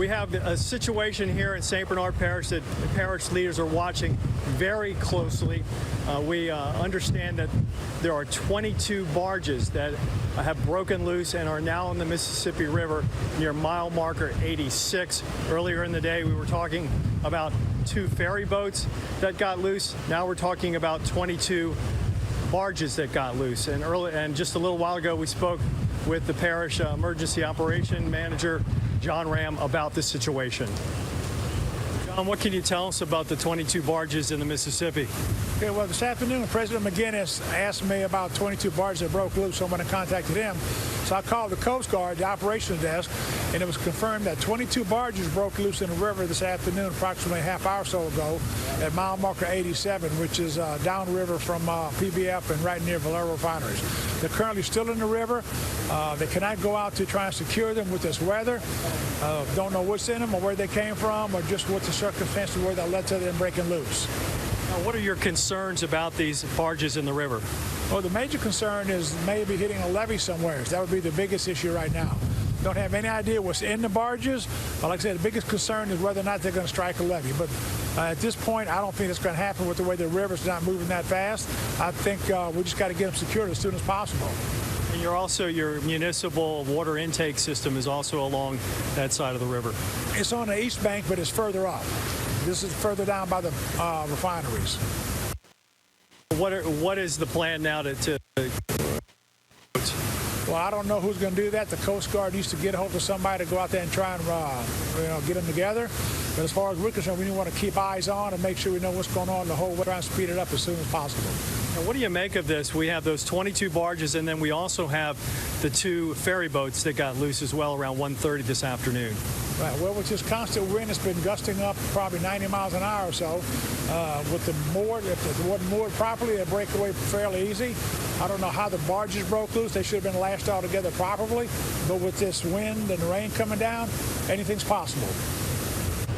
We have a situation here in St. Bernard Parish that the parish leaders are watching very closely. We understand that there are 22 barges that have broken loose and are now in the Mississippi River near mile marker 86. Earlier in the day, we were talking about 2 ferry boats that got loose. Now we're talking about 22 barges that got loose. And just a little while ago, we spoke with the parish emergency operation manager, John Ram, about this situation. John, what can you tell us about the 22 barges in the Mississippi? Okay, well, this afternoon, President McGinnis asked me about 22 barges that broke loose, so I went and contacted him. So I called the Coast Guard, the operations desk, and it was confirmed that 22 barges broke loose in the river this afternoon, approximately a half hour or so ago, at mile marker 87, which is downriver from PBF and right near Valero refineries. They're currently still in the river. They cannot go out to try and secure them with this weather. Don't know what's in them or where they came from or just what the circumstances were that led to them breaking loose. Now, what are your concerns about these barges in the river? Well, the major concern is maybe hitting a levee somewhere. That would be the biggest issue right now. Don't have any idea what's in the barges. But like I said, the biggest concern is whether or not they're going to strike a levee. But at this point, I don't think it's going to happen with the way the river's not moving that fast. I think we just got to get them secured as soon as possible. And your municipal water intake system is also along that side of the river. It's on the east bank, but it's further up. This is further down by the refineries. What is the plan now to Well, I don't know who's going to do that. The Coast Guard used to get a hold of somebody to go out there and try and get them together. But as far as we're concerned, we want to keep eyes on and make sure we know what's going on the whole way, try and speed it up as soon as possible. Now, what do you make of this? We have those 22 barges, and then we also have the 2 ferry boats that got loose as well around 1:30 this afternoon. Right. Well, with this constant wind, it's been gusting up probably 90 miles an hour or so. With the moored, if it wasn't moored properly, it'd break away fairly easy. I don't know how the barges broke loose. They should have been lashed all together properly. But with this wind and the rain coming down, anything's possible.